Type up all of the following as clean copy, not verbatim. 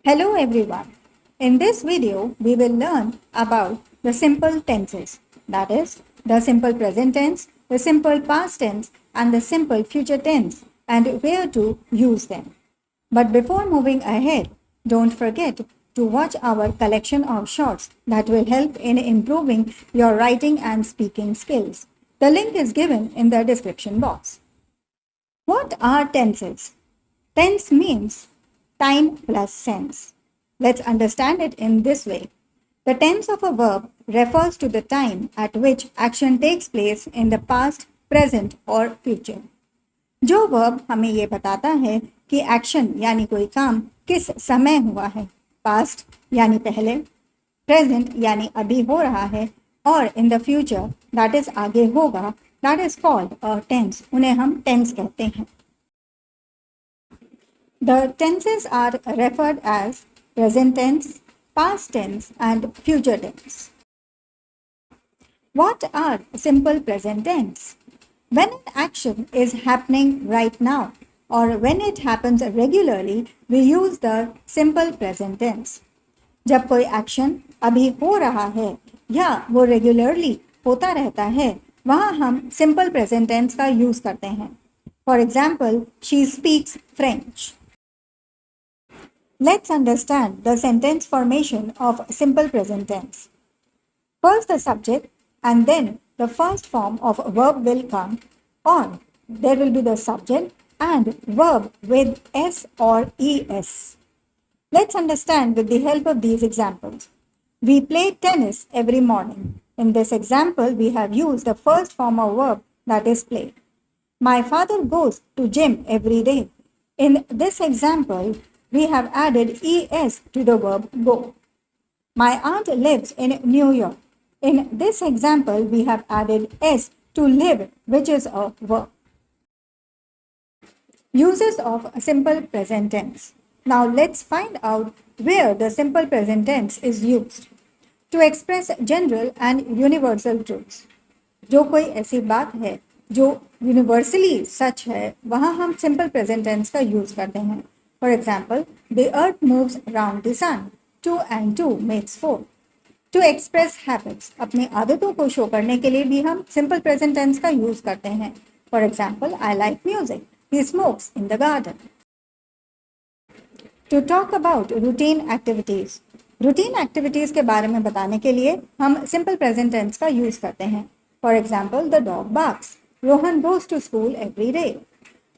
Hello everyone. In this video, we will learn about the simple tenses, that is, the simple present tense, the simple past tense, and the simple future tense, and where to use them. But before moving ahead, don't forget to watch our collection of shorts that will help in improving your writing and speaking skills. The link is given in the description box. What are tenses? Tense means time plus sense. Let's understand it in this way. The tense of a verb refers to the time at which action takes place in the past, present or future. जो verb हमें ये बताता है कि action यानी कोई काम किस समय हुआ है, पास्ट यानी पहले, प्रेजेंट यानी अभी हो रहा है और in the future that is आगे होगा, that is called a tense. उन्हें हम टेंस कहते हैं. The tenses are referred as present tense, past tense, and future tense. What are simple present tense? When an action is happening right now or when it happens regularly, we use the simple present tense. जब कोई action अभी हो रहा है या वो regularly होता रहता है, वहाँ हम सिंपल प्रेजेंट टेंस का यूज करते हैं. For example, she speaks French. Let's understand the sentence formation of simple present tense. First the subject and then the first form of verb will come, or there will be the subject and verb with s or es. Let's understand with the help of these examples. We play tennis every morning. In this example, we have used the first form of verb, that is play. My father goes to gym every day. In this example, we have added es to the verb go. My aunt lives in New York. In this example, we have added s to live, which is a verb. Uses of simple present tense. Now let's find out where the simple present tense is used. To express general and universal truths. जो कोई ऐसी बात है जो universally सच है, वहाँ हम simple present tense का यूज करते हैं. For example, the earth moves around the sun. 2 and 2 makes 4. To express habits, अपनी आदतों को शो करने के लिए भी हम simple present tense का यूज करते हैं. For example, I like music. He smokes in the garden. To talk about routine activities. Routine activities के बारे में बताने के लिए हम simple present tense का यूज करते हैं. For example, the dog barks. Rohan goes to school every day.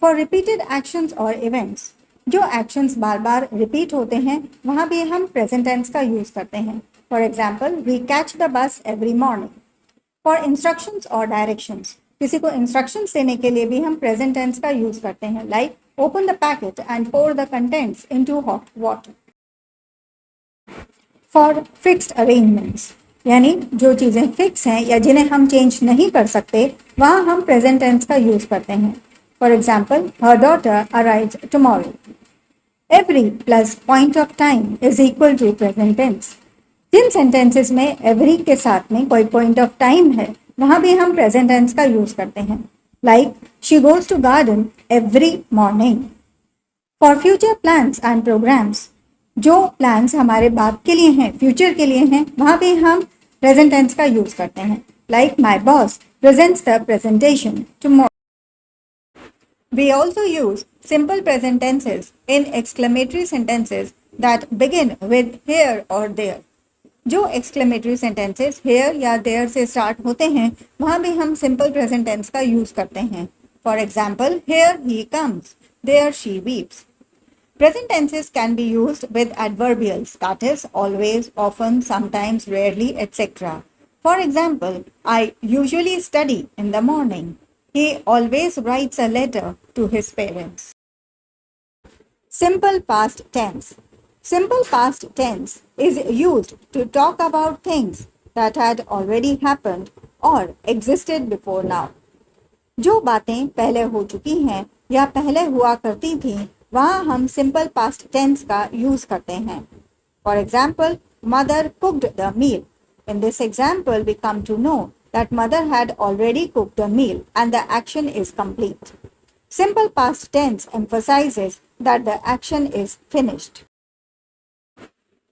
For repeated actions or events. जो एक्शंस बार बार रिपीट होते हैं वहाँ भी हम प्रेजेंट टेंस का यूज करते हैं. For example, we catch the bus every morning. For instructions और डायरेक्शंस, किसी को इंस्ट्रक्शंस देने के लिए भी हम प्रेजेंट टेंस का यूज करते हैं. Like open the packet and pour the contents into hot water. For fixed arrangements, यानी जो चीज़ें फिक्स हैं या जिन्हें हम चेंज नहीं कर सकते, वहाँ हम प्रेजेंट टेंस का यूज करते हैं. For example, her daughter arrives tomorrow. Every plus point of time is equal to present tense. जिन sentences में every के साथ में कोई point of time है, वहाँ भी हम present tense का use करते हैं. Like, she goes to garden every morning. For future plans and programs, जो plans हमारे बाद के लिए हैं, future के लिए हैं, वहाँ भी हम present tense का use करते हैं. Like, my boss presents the presentation tomorrow. We also use simple present tenses in exclamatory sentences that begin with here or there. जो exclamatory sentences here या there से start होते हैं, वहाँ भी हम simple present tense का use करते हैं. For example, here he comes, there she weeps. Present tenses can be used with adverbials, that is, always, often, sometimes, rarely, etc. For example, I usually study in the morning. He always writes a letter to his parents. Simple past tense. Simple past tense is used to talk about things that had already happened or existed before now. जो बातें पहले हो चुकी हैं या पहले हुआ करती थी, वहाँ हम simple past tense का यूज करते हैं. For example, mother cooked the meal. In this example, we come to know that mother had already cooked a meal and the action is complete. Simple past tense emphasizes that the action is finished.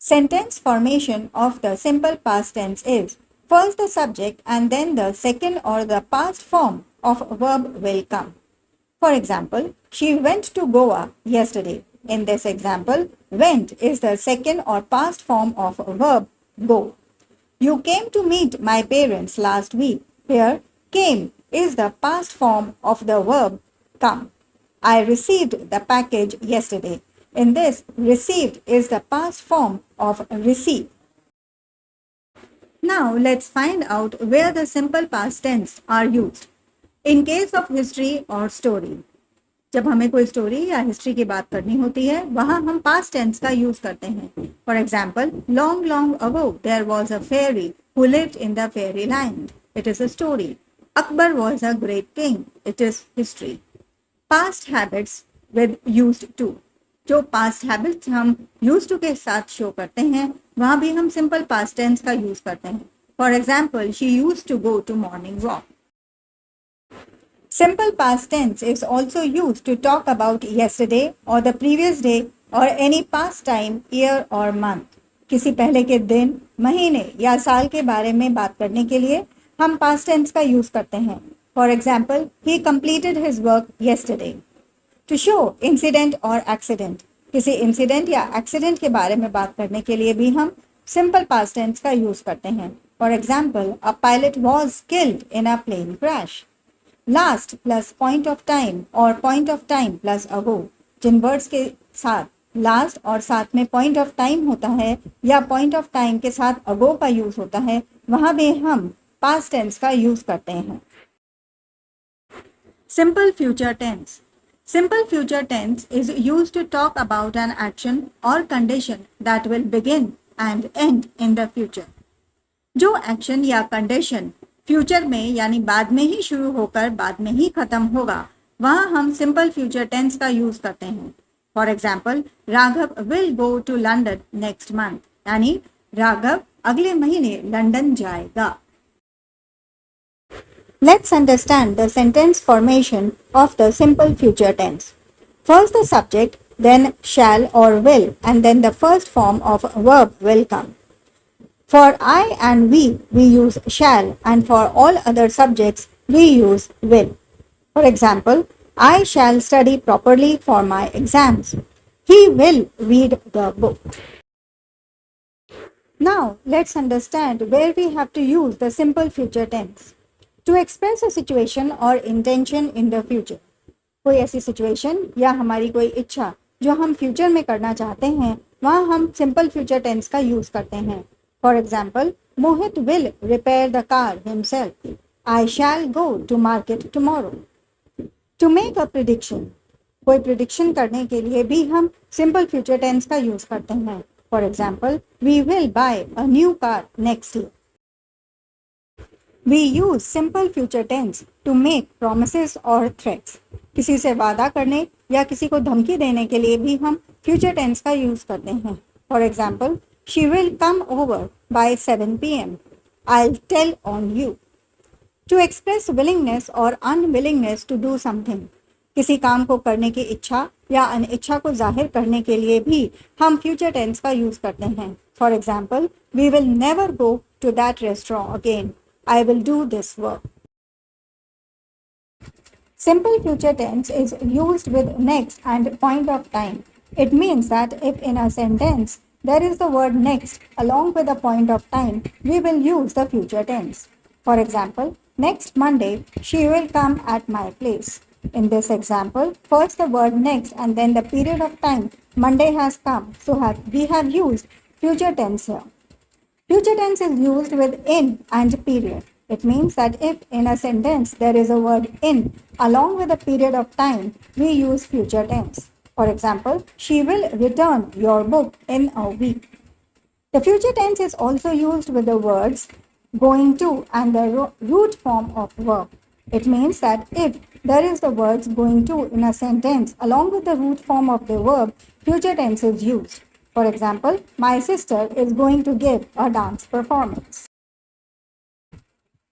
Sentence formation of the simple past tense is first the subject and then the second or the past form of verb will come. For example, she went to Goa yesterday. In this example, went is the second or past form of verb go. You came to meet my parents last week. Here, came is the past form of the verb come. I received the package yesterday. In this, received is the past form of receive. Now, let's find out where the simple past tense are used. In case of history or story, जब हमें कोई story या history की बात करनी होती है वहां हम पास्ट टेंस का यूज करते हैं. For example, long long ago there was a fairy who lived in the fairy land. It is a story. Akbar was a great king. It is history. Past habits with used to. जो past habits हम use to के साथ show करते हैं वहां भी हम simple past tense का यूज करते हैं. For example, she use to go to morning walk. Simple past tense is also used to talk about yesterday or the previous day or any past time, year or month. किसी पहले के दिन, महीने या साल के बारे में बात करने के लिए हम past tense का यूज करते हैं. For example, he completed his work yesterday. To show incident or accident. किसी incident या accident के बारे में बात करने के लिए भी हम simple past tense का यूज करते हैं. For example, a pilot was killed in a plane crash. Last plus point of time और point of time plus ago. जिन वर्ड्स के साथ लास्ट और साथ में पॉइंट ऑफ टाइम होता है या पॉइंट ऑफ टाइम के साथ अगो का यूज होता है वहां भी हम पास्ट टेंस का यूज करते हैं. Simple future tense. Simple future tense is used to talk about an action or condition that will begin and end in the future. जो एक्शन या कंडीशन फ्यूचर में यानी बाद में ही शुरू होकर बाद में ही खत्म होगा वहां हम सिंपल फ्यूचर टेंस का यूज करते हैं. For example, Raghav will go to London next month. यानी राघव अगले महीने लंदन जाएगा. Let's understand the sentence formation of the simple future tense. First the subject, then shall or will, and then the first form of verb will come. For I and we use shall, and for all other subjects, we use will. For example, I shall study properly for my exams. He will read the book. Now, let's understand where we have to use the simple future tense. To express a situation or intention in the future. कोई ऐसी situation या हमारी कोई इच्छा जो हम future में करना चाहते हैं वहाँ हम सिंपल फ्यूचर टेंस का यूज करते हैं. For example, Mohit will repair the car himself. I shall go to market tomorrow. To make a prediction. कोई प्रिडिक्शन करने के लिए भी हम सिंपल फ्यूचर टेंस का यूज करते हैं. For example, we will buy a new car next year. We use simple future tense to make promises or threats. किसी से वादा करने या किसी को धमकी देने के लिए भी हम future tense का यूज करते हैं. For example, she will come over by 7 p.m. I'll tell on you. To express willingness or unwillingness to do something. किसी काम को करने की इच्छा या अनिच्छा को जाहिर करने के लिए भी हम future tense का यूज करते हैं. For example, we will never go to that restaurant again. I will do this work. Simple future tense is used with next and point of time. It means that if in a sentence there is the word next along with a point of time, we will use the future tense. For example, next Monday she will come at my place. In this example, first the word next and then the period of time Monday has come. So we have used future tense here. Future tense is used with in and period. It means that if in a sentence there is a word in along with a period of time, we use future tense. For example, she will return your book in a week. The future tense is also used with the words going to and the root form of verb. It means that if there is the words going to in a sentence along with the root form of the verb, future tense is used. For example, my sister is going to give a dance performance.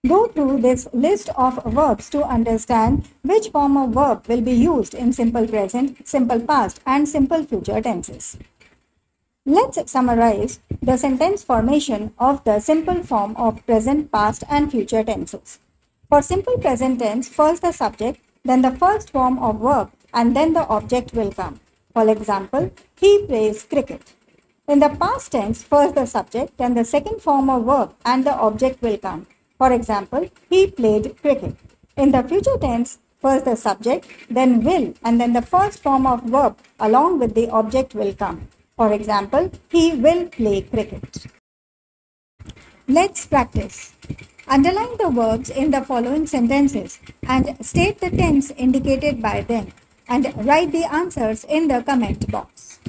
Go through this list of verbs to understand which form of verb will be used in simple present, simple past, and simple future tenses. Let's summarize the sentence formation of the simple form of present, past, and future tenses. For simple present tense, first the subject, then the first form of verb, and then the object will come. For example, he plays cricket. In the past tense, first the subject, then the second form of verb, and the object will come. For example, he played cricket. In the future tense, first the subject, then will, and then the first form of verb along with the object will come. For example, he will play cricket. Let's practice. Underline the verbs in the following sentences and state the tense indicated by them, and write the answers in the comment box.